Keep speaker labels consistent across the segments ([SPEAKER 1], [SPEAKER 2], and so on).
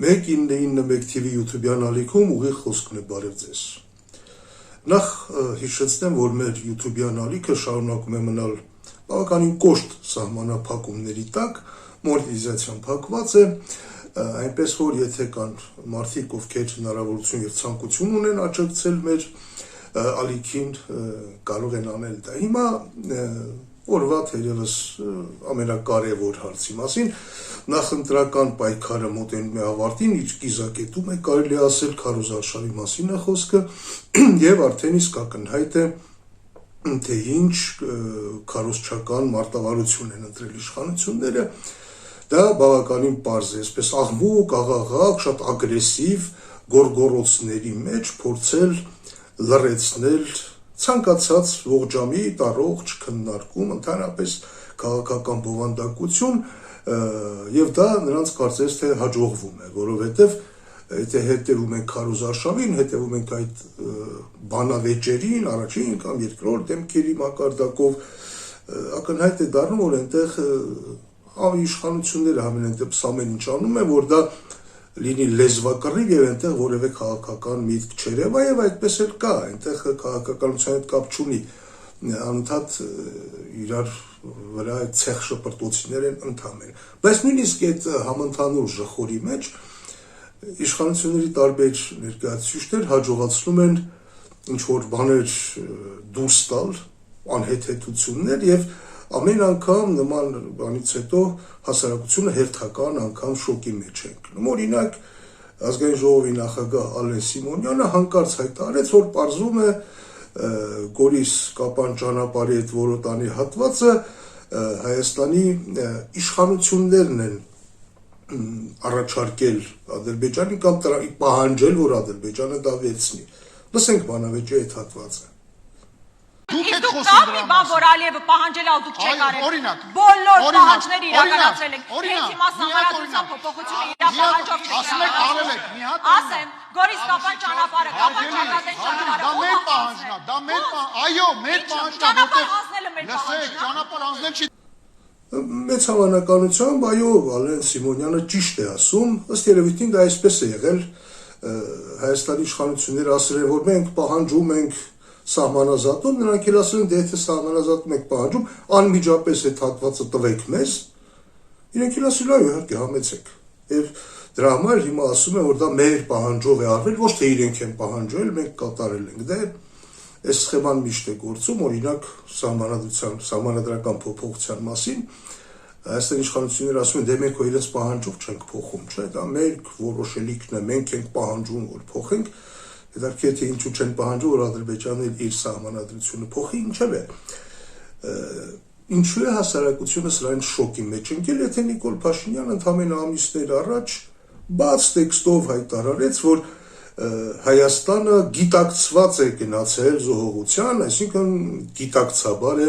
[SPEAKER 1] 191 TV YouTube-յան ալիքում ուղիղ խոսքն է բարև ձեզ։ Նախ հիշեցնեմ, որ մեր YouTube-յան ալիքը շարունակում է մնալ բավականին կոշտ սահմանափակումների տակ, մոնետիզացիան փակված է, այնպես որ եթե կան մարդիկ, ովքեր հնարավորություն եւ ցանկություն ունեն աջակցել մեր ալիքին, կարող են անել դա։ Հիմա օրվա թերևս ամենակարևոր հարցի մասին նախընտրական պայքարը մոտենում է ավարտին, իր կիզակետում է, կարելի ասել քարոզարշավի մասին է խոսքը եւ արդեն իսկ ակնհայտ է թե ինչ քարոզչական մարտավարություն են ընտրել իշխանությունները, դա բավականին պարզ է, այսպես աղմուկ, աղաղակ, շատ ագրեսիվ գորգորոցների մեջ փորձել լրացնել ցանկացած ողջամի տարողջ քննարկում, ընդհանրապես քաղաքական բովանդակություն եւ դա նրանց կարծես թե հաջողվում է, որովհետեւ եթե հետևում ենք քարոզարշավին, հետևում ենք այդ բանավեճերին, առաջին կամ երկրորդ դեմքերի մակարդակով, ակնհայտ է դառնում, որ այնտեղ իշխանությունները ամեն դեպս ամեն ինչ անում է, որ դա լինի լեզվակռիվ եւ այնտեղ որևէ քաղաքական միտք չերևա եւ այդպես էլ կա, այնտեղ քաղաքականության հետ կապ չունի, անընդհատ իրար վրա այդ ցեխ շպրտոցիներ են ընդհանրեն, բայց նույնիսկ այդ համընդհանուր ժխորի մեջ իշխանությունների տարբեր ներկայացուցիչներ հաջողացնում են ինչ որ բաներ դուրս տալ, անհեթեթություններ եւ ամեն անգամ նման բանից հետո հասարակությունը հերթական անգամ շոկի մեջ է ընկնում։ Օրինակ, ազգային ժողովի նախագահ Ալեն Սիմոնյանը հանկարծ հայտարարեց, որ պարզվում է Գորիս-Կապան ճանապարհի այդ որոտանի հատվածը Հայաստանի իշխանություններն են առաջարկել Ադրբեջանին կամ պահանջել, որ Ադրբեջանը դա վերցնի։ Լսենք բանավեճի այդ հատվածը։
[SPEAKER 2] Իսկ դուք կան մի բան, որ Ալիևը պահանջել է ու դուք չեք արել։ Բոլոր պահանջները իրականացրել եք։ Հենց հիմա համարացության փոփոխությունը իր պահանջով չեք արել։ Ասեմ, Գորիս-Կապան ճանապարհը, Կապան-Ճակատեն ճանապարհը։
[SPEAKER 3] Դա մեր պահանջն է, դա մեր այո, մեր պահանջն է,
[SPEAKER 2] ճանապարհ հանձնելը մեր պահանջն է։
[SPEAKER 3] Լսեք, ճանապարհ հանձնել չի։
[SPEAKER 1] Մեծ հավանականությամբ, այո, Ալեն Սիմոնյանը ճիշտ է ասում, ըստ երևույթին դա այսպես է եղել, Հայաստանի իշխանությունները ասել են, որ մենք պահանջում ենք սահմանազատում, նրանք էլ ասել են, դե եթե սահմանազատում եք պահանջում, անմիջապես այդ հատվածը տվեք մեզ, իրենք էլ ասել, այո, իհարկե համեցեք։ Եվ դրա համար հիմա ասում են, որ դա մեր պահանջով է արվել, ոչ թե իրենք են պահանջել, մենք կատարել ենք։ Դե այս սխեման միշտ է գործում, օրինակ սահմանադրական փոփոխության մասին, Հայաստանի իշխանությունները ասում են, դե մենք իրենց պահանջով չենք փոխում, չէ՞, դա մեր որոշելիքն է, մենք ենք պահանջում, որ փոխենք։ Հետարքի եթե ինչու չեն պահանջում, որ Ադրբեջանը իր սահմանադրությունը փոխի, ինչև է։ Ինչու է հասարակությունը սրան շոկի մեջ ընկել, եթե Նիկոլ Փաշինյանը ընդամենը ամիսներ առաջ բաց տեքստով հայտարարեց, որ Հայաստանը գիտակցված է գնացել զոհողության, այսինքն գիտակցաբար է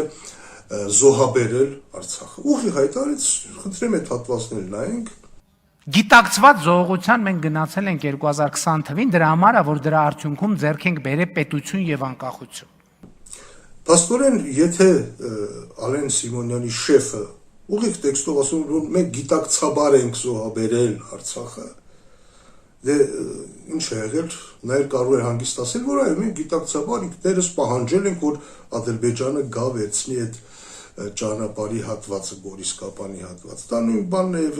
[SPEAKER 1] զոհաբերել Արցախը։ Ուղիղ հայտարարեց, խնդրեմ այդ հատվածները նայենք։
[SPEAKER 4] Գիտակցված զոհողության մենք գնացել ենք 2020 թվին, դրա համար է, որ դրա արդյունքում ձեռք ենք բերել պետություն եւ անկախություն։
[SPEAKER 1] Փաստորեն, եթե Ալեն Սիմոնյանի շեֆը ուղիղ տեքստով ասում, որ մենք գիտակցաբար ենք զոհաբերել Արցախը, դե ինչ է եղել, նա էլ կարող է հանգիստ ասել, որ այո, մենք գիտակցաբար ինքներս պահանջել ենք, որ Ադրբեջանը գա վերցնի այդ ճանապարհի հատվածը, Գորիս-Կապանի հատվածը։ Դա նույն բանն է եւ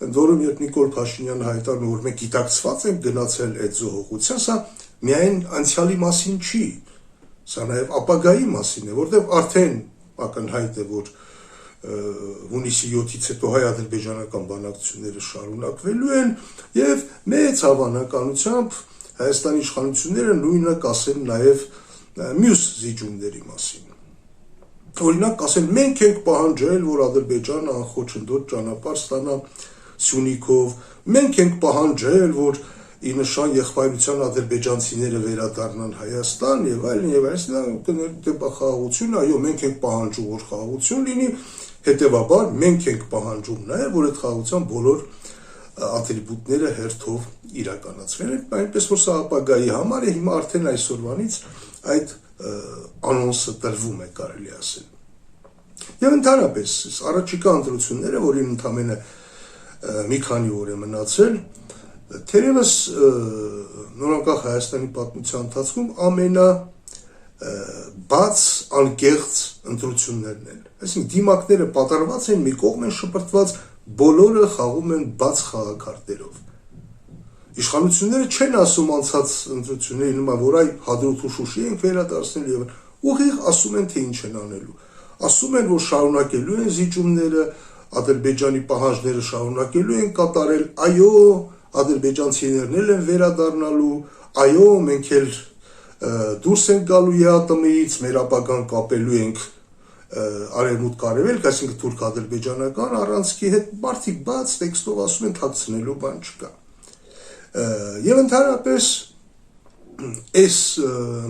[SPEAKER 1] ընդ որում երբ Նիկոլ Փաշինյանը հայտարարում, որ մենք գիտակցված ենք գնացել այդ զոհողության, սա միայն անցյալի մասին չի, սա նաեւ ապագայի մասին է, որտեղ արդեն ակնհայտ է, որ հունիսի 7-ից հետո հայ-ադրբեջանական բանակցությունները շարունակվելու են եւ մեծ հավանականությամբ Հայաստանի իշխանությունները նույնը կասեն նաեւ մյուս զիջումների մասին։ Օրինակ կասեն, մենք ենք պահանջել, որ Ադրբեջանը անխոչնդոտ ճանապարհ ստանա Սյունիքով, մենք ենք պահանջել, որ ի նշան եղբայրության ադրբեջանցիները վերադառնան Հայաստան եւ այլն, դե խաղաղություն, այո, մենք ենք պահանջում, որ խաղաղություն լինի, հետեւաբար մենք ենք պահանջում նաեւ, որ այդ խաղաղության բոլոր ատրիբուտները հերթով իրականացվեն, այնպես որ սա ապագայի համար է, հիմա արդեն այսօրվանից այդ անոնսը տրվում է, կարելի ասել։ Եվ ընդհանրապես առաջիկա ընտրությունները, որին ընդամենը մի քանի օր է մնացել, Թերևս նորանկախ Հայաստանի պատմության ընթացքում ամենա բաց անկեղծ ընտրություններն են։ Այսինքն դիմակները պատրված են, մի կողմ են շպրտված, բոլորը խաղում են բաց խաղակարտերով։ Իշխանությունները չեն ասում անցած ընտրությունների նման, որ այ Հադրութ ու Շուշի ենք վերադարձնել եւ ուղիղ ասում են, թե ինչ են անելու։ Ասում են, որ շարունակելու են զիջումները, Ադրբեջանի պահանջները շարունակելու են կատարել, այո, ադրբեջանցիներն էլ են վերադառնալու, այո, մենք էլ դուրս ենք գալու ԵԱՏՄ-ից, մեր ապագան կապելու ենք արևմուտք արևելք, այսինքն թուրք-ադրբեջանական առանցքի հետ, մարդիկ բաց տեքստով ասում են, թաքցնելու բան չկա։ Եվ ընդհանրապես այս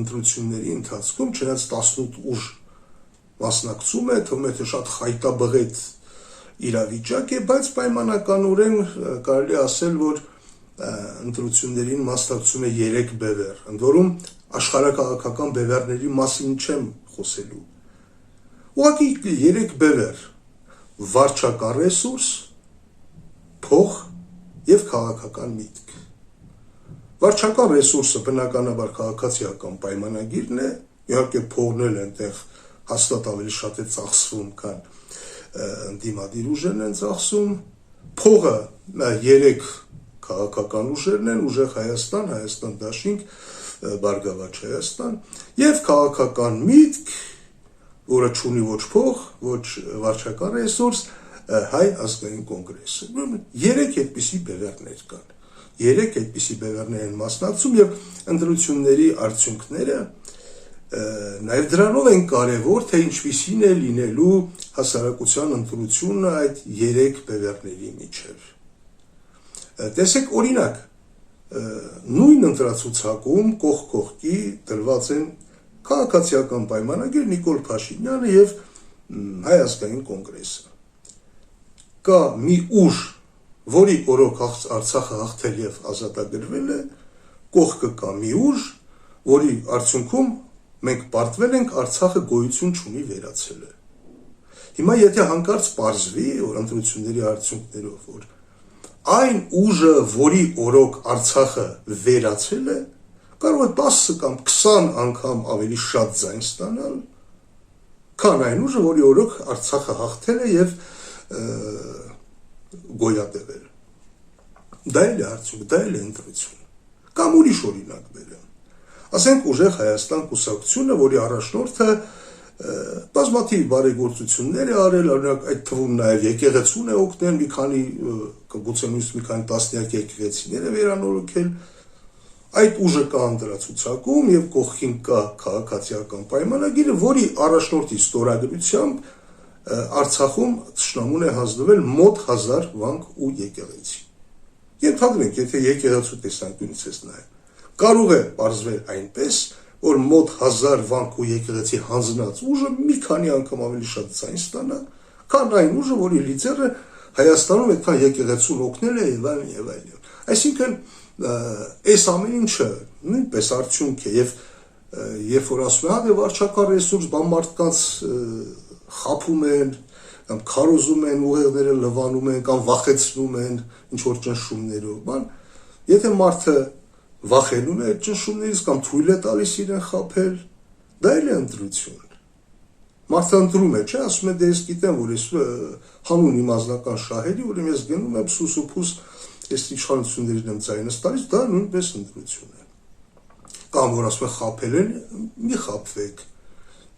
[SPEAKER 1] ընտրությունների ընթացքում չնայած 18 ուժ մասնակցում է, թվում է թե շատ խայտաբղետ իրավիճակ է, բայց պայմանականորեն կարելի ասել, որ ընտրություններին մասնակցում է 3 բևեռ, ընդ որում աշխարհակաղակական բևեռների մասին չեմ խոսելու։ Ուղղակի 3 բևեռ՝ վարչական ռեսուրս, փող եւ քաղաքական միտք։ Վարչական ռեսուրսը բնականաբար քաղաքացիական պայմանագիրն է, իհարկե փողն էլ այնտեղ հաստատ ավելի շատ է ծախսվում, քան ընդդիմադիր ուժերն են ծախսում, փողը 3 քաղաքական ուժերն են, Ուժեղ Հայաստան, Հայաստան Դաշինք, Բարգավաճ Հայաստան, եւ քաղաքական միտք, որը չունի ոչ փող, ոչ վարչական ռեսուրս, Հայ ազգային կոնգրեսը։ 3 այդպիսի բևեռներ կան։ 3 այդպիսի բևեռներ են մասնակցում եւ ընտրությունների արդյունքները նաև դրանով են կարևոր, թե ինչպիսին է լինելու հասարակության ընտրությունը այդ 3 բևեռների միջև։ Տեսեք, օրինակ, նույն ընտրացուցակում կողք կողքի դրված են քաղաքացիական պայմանագիր Նիկոլ Փաշինյանը եւ Հայ ազգային կոնգրեսը։ Կա մի ուժ, որի օրոք Արցախը հաղթել եւ ազատագրվել է, կողքը կա մի ուժ, որի արդյունքում մենք պարտվել ենք Արցախը գոյություն չունի վերացել է։ Հիմա եթե հանկարծ պարզվի, որ ընտրությունների արդյունքներով, որ այն ուժը, որի օրոք Արցախը վերացել է, կարող է 10 կամ 20 անգամ ավելի շատ ձայն ստանալ, քան այն ուժը, որի օրոք Արցախը հաղթել է եւ գոյատևել։ Դա էլ է արդյունք, դա էլ է ընտրություն։ Կամ ուրիշ օրինակ բերեմ։ Ասենք Ուժեղ Հայաստան կուսակցությունը, որի առաջնորդը բազմաթիվ բարեգործություններ է արել, օրինակ այդ թվում նաև եկեղեցուն է օգնել, մի քանի գուցե նույնիսկ մի քանի տասնյակ եկեղեցիներ է վերանորոգել, այդ ուժը կա ընտրացուցակում եւ կողքին կա քաղաքացիական պայմանագիրը, որի առաջնորդի ստորագրությամբ Արցախում թշնամուն է հանձնվել մոտ 1000 վանք ու եկեղեցի։ Ենթադրենք, եթե եկեղեցու տեսանկյունից ես նայեմ, կարող է պարզվել այնպես, որ մոտ 1000 վանք ու եկեղեցի հանձնած ուժը մի քանի անգամ ավելի շատ ձայն ստանա, քան այն ուժը, որի լիդերը Հայաստանում այդքան եկեղեցուն օգնել է եւ այլն եւ այլն։ Այսինքն այս ամեն ինչը նույնպես արդյունք է եւ երբ որ ասում են, դե վարչական ռեսուրս բան մարդկանց խափում են, կամ քարոզում են, ուղեղները լվանում են, կամ վախեցնում են ինչ որ ճնշումներով, բան, եթե մարդը վախենում է այդ ճնշումներից կամ թույլ է տալիս իրեն խափել, դա էլ է ընտրություն։ Մարդը ընտրում է, չէ, ասում է, դե ես գիտեմ, որ ես հանուն իմ անձնական շահերի, ուրեմն ես գնում եմ սուս ու փուս այս իշխանություններին եմ ձայնս տալիս, դա նույնպես ընտրություն է։ Կամ որ ասում է խափել են, մի խափվեք։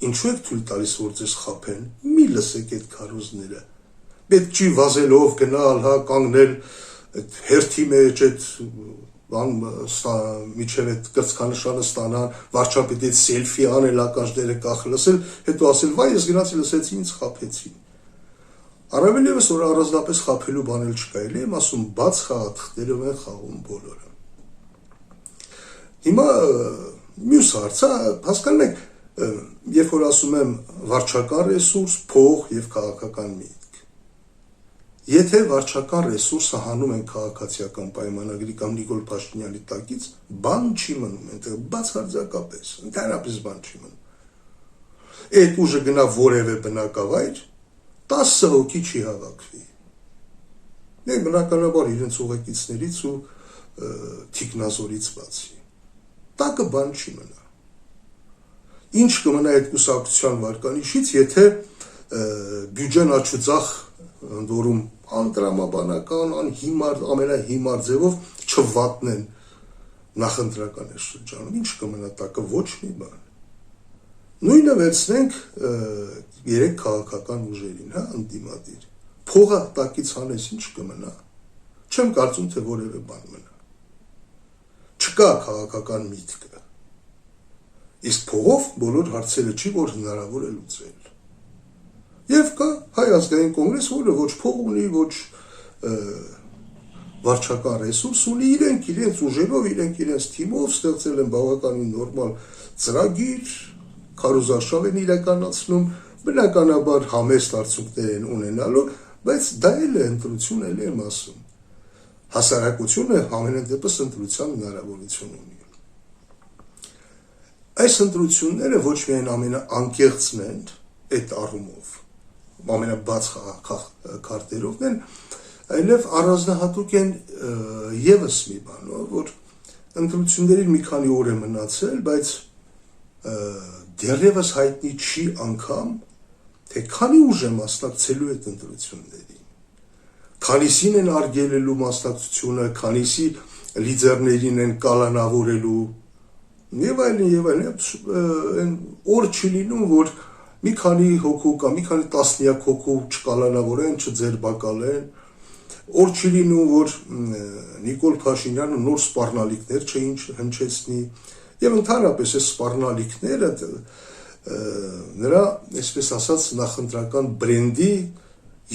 [SPEAKER 1] Ինչու եք թույլ տալիս, որ ձեզ խափեն, մի լսեք այդ քարոզները, պետք չի վազելով գնալ, հա, կանգնել այդ հերթի մեջ, այդ միջև այդ կրծքանշանը ստանան, վարչապետի այդ սելֆի անել, ականջները կախ լսել, հետո ասել, վայ, ես գնացի լսեցի, ինձ խափեցին։ Առավել ևս, որ առանձնապես խափելու բան էլ չկա, էլի եմ ասում, բաց խաղաթղթերով են խաղում բոլորը։ Հիմա մյուս հարցը, հասկանում եք, երբ որ ասում եմ վարչական ռեսուրս, փող եւ քաղաքական միտք։ Եթե վարչական ռեսուրսը հանում են քաղաքացիական պայմանագրի կամ Նիկոլ Փաշինյանի տակից, բան չի մնում, այնտեղ բացարձակապես, ընդհանրապես բան չի մնում։ Այդ ուժը գնա որևէ բնակավայր, 10 հոգի չի հավաքվի։ Մենք բնականաբար իրենց ուղեկիցներից ու թիկնազորից բացի։ Տակը բան չի մնա։ Ինչ կմնա այդ կուսակցության վարկանիշից, եթե բյուջեն աչուձախ ընդորում անտրամաբանական, անհիմար, ամենահիմար ձևով չվատնեն նախընտրական այս շրջանում, ինչ կմնա տակը, ոչ մի բան։ Նույնը վերցնենք 3 քաղաքական ուժերին, հա, ընդդիմադիր։ Փողը տակից հանես ինչ կմնա։ Չեմ կարծում, թե որևէ բան մնա։ Չկա քաղաքական միտքը։ Իսկ փողով բոլոր հարցերը չի, որ հնարավոր է լուծել։ Եվ կա Հայ ազգային կոնգրես, որը ոչ փող ունի, ոչ վարչական ռեսուրս ունի, իրենց ուժերով, իրենց թիմով ստեղծել են բավականին նորմալ ծրագիր, քարոզարշավ են իրականացնում, բնականաբար համեստ արդյունքներ են ունենալու, բայց դա էլ է ընտրություն, էլ եմ ասում։ Հասարակությունը ամենայն դեպս ընտրության հնարավորություն ունի։ Այս ընտրությունները ոչ միայն ամենաանկեղծն են այդ առումով, ամենաբաց քարտերովն են, այլև առանձնահատուկ են եւս մի բան, որ ընտրությունների մի քանի օր է մնացել, բայց դեռևս հայտնի չի անգամ, թե քանի ուժ է մասնակցելու այդ ընտրություններին, քանիսին են արգելելու մասնակցությունը, քանիսի լիդերներին են կալանավորելու, եւ այլն, օր չի լինում, որ մի քանի հոգու կամ մի քանի տասնյակ հոգու չկալանավորեն, չձերբակալեն, օր չի լինում, որ Նիկոլ Փաշինյանը նոր սպառնալիքներ չհնչեցնի, եւ ընդհանրապես այս սպառնալիքները նրա, այսպես ասած, նախընտրական բրենդի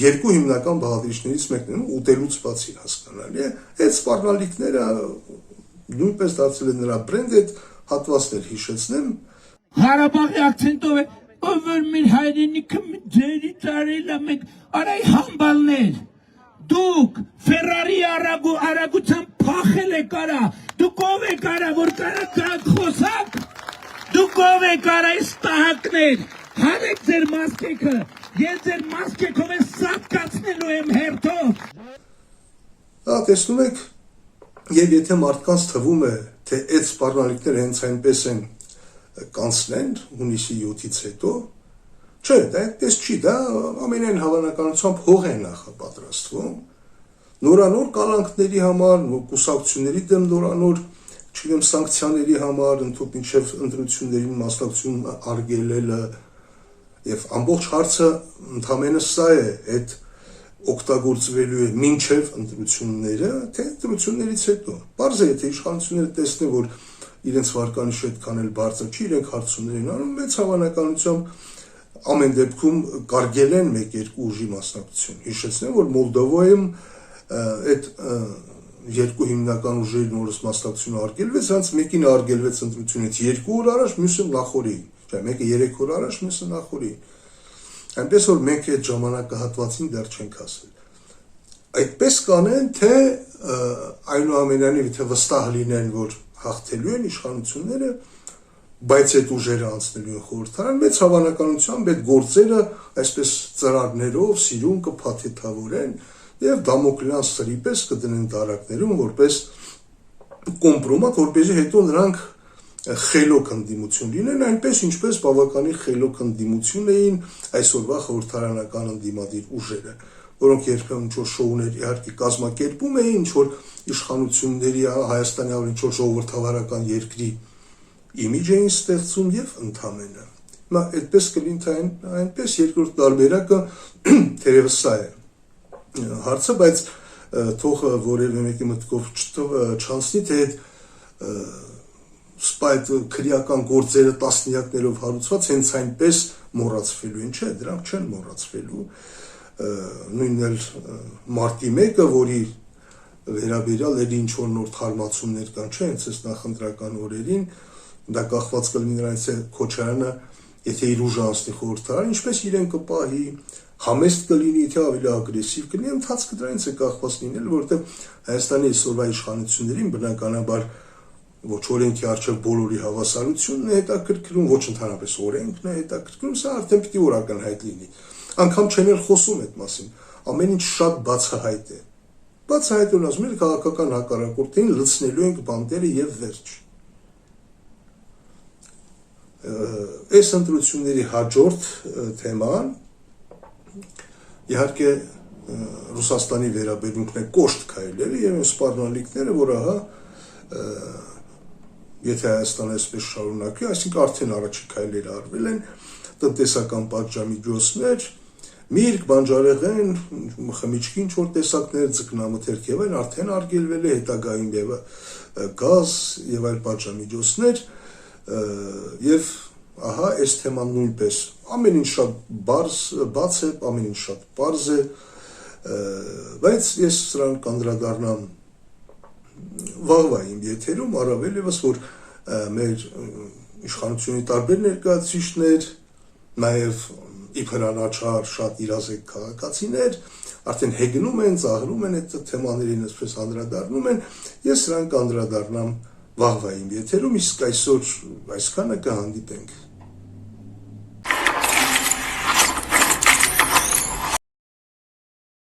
[SPEAKER 1] երկու հիմնական բաղադրիչներից մեկն են, ուտելուց բացի հասկանալի է, այդ սպառնալիքները նույնպես դարձել են նրա բրենդը, այդ հատվածներ հիշեցնեմ։
[SPEAKER 5] Ղարաբաղի ակցենտով է, ով որ մեր հայրենիքը ձերի տարել է, մենք արայ համբալներ, դուք Ֆերարի արագությամբ փախել եք արա, դուք ով եք արա, որ կարա խոսակ, դուք ով եք արա այս տահակներ, հանեք ձեր մասկեքը, ես ձեր մասկեքով ես սատկացնելու եմ հերթով։
[SPEAKER 1] Տեսնում եք, եւ եթե մարդկանց թվում է, թե այդ սպառնալիքները հենց այնպես են կանցնեն հունիսի 7-ից հետո, չէ, դա այդպես չի, դա ամենայն հավանականությամբ հող է նախապատրաստվում, նորանոր կալանքների համար, կուսակցությունների դեմ նորանոր, չգիտեմ, սանկցիաների համար, մինչև ընտրություններին մասնակցություն արգելելը, եւ ամբողջ հարցը ընդհանրապես սա է, այդ օգտագործվելու է մինչև ընտրությունները, թե ընտրություններից հետո։ Պարզ է, եթե իշխանությունները տեսնեն, որ իրենց վարկանիշը այդքան էլ բարձր չի, իրենք հարցումներ են անում, մեծ հավանականությամբ ամեն դեպքում կարգելեն 1-2 ուժի մասնակցություն։ Հիշեցնեմ, որ Մոլդովայում այդ երկու հիմնական ուժերի նորից մասնակցությունը արգելվեց, հենց մեկին արգելվեց ընտրությունից 2 օր առաջ, մյուսը նախորդին, չէ, մեկը 3 օր առաջ, մյուսը նախորդին։ Այնպես որ մենք այդ ժամանակահատվածին դեռ չենք հասել։ Այդպես կանեն, թե այնուամենայնիվ թե վստահ լինեն, որ հաղթելու են իշխանությունները, բայց այդ ուժերը անցնելու են խորհրդարան, մեծ հավանականությամբ այդ գործերը այսպես ծրարներով սիրուն կփաթեթավորեն եւ Դամոկլյան սրի պես կդնեն դարակներում որպես կոմպրոմատ, որպեսզի հետո նրանք խելոք ընդդիմություն լինեն, այնպես ինչպես բավականին խելոք ընդդիմություն էին այսօրվա խորհրդարանական ընդդիմադիր ուժերը, որոնք երբեմն ինչ-որ շոուներ իհարկե կազմակերպում էին, ինչ-որ իշխանությունների Հայաստանի ավելի ինչ-որ ժողովրդավարական երկրի իմիջ էին ստեղծում եւ ընդամենը։ Հիմա այդպես կլինի այնպես երկրորդ տարբերակը թերևս սա է հարցը, բայց թող որևէ մեկի մտքով չանցնի, թե այդ քրեական գործերը տասնյակներով հարուցված հենց այնպես մոռացվելու են, չէ, դրանք չեն մոռացվելու, նույնն էլ մարտի 1-ը, որի վերաբերյալ էլ ինչ-որ նոր թարմացումներ կան, չէ, հենց այս նախընտրական օրերին, դա կախված կլինի նրանից է Քոչարյանը, եթե իր ուժը անցնի խորհրդարան, ինչպես իրեն կպահի, համեստ կլինի, թե ավելի ագրեսիվ կլինի, ընթացքը դրանից է կախված լինել, որովհետև Հայաստանի այսօրվա իշխանություններին բնականաբար ոչ օրենքի առջև բոլորի հավասարությունն է հետաքրքրում, ոչ ընդհանրապես օրենքն է հետաքրքրում, սա արդեն պիտի օրական հայտ լինի։ Անգամ չեն էլ խոսում այդ մասին, ամեն ինչ շատ բացահայտ է։ բացահայտորեն ասում են քաղաքական հակառակորդին լցնելու ենք բանտերը եւ վերջ։ Այս ընտրությունների հաջորդ թեման իհարկե Ռուսաստանի վերաբերմունքն է կոշտ քայլերը եւ այն սպառնալիքները, որ ահա եթե Հայաստանը այսպես շարունակի, այսինքն արդեն առաջի քայլերը արվել են, տնտեսական պատժամիջոցներ, միրգ, բանջարեղեն, խմիչքի ինչ-որ տեսակներ, ձկնամթերք եւ այլն արդեն արգելվել է, հետագայում եւ գազ եւ այլ պատժամիջոցներ եւ ահա այս թեման նույնպես ամեն ինչ շատ բաց է, ամեն ինչ շատ պարզ է, բայց ես սրան կանդրադառնամ վաղվա իմ եթերում, առավել ևս որ մեր իշխանությունի տարբեր ներկայացուցիչներ, նաև իբր անաչառ շատ իրազեկ քաղաքացիներ արդեն հեգնում են, ծաղրում են այդ թեմաներին, այսպես անդրադառնում են, ես սրան կանդրադառնամ վաղվա իմ եթերում, իսկ այսօր այսքանը կհանդիպենք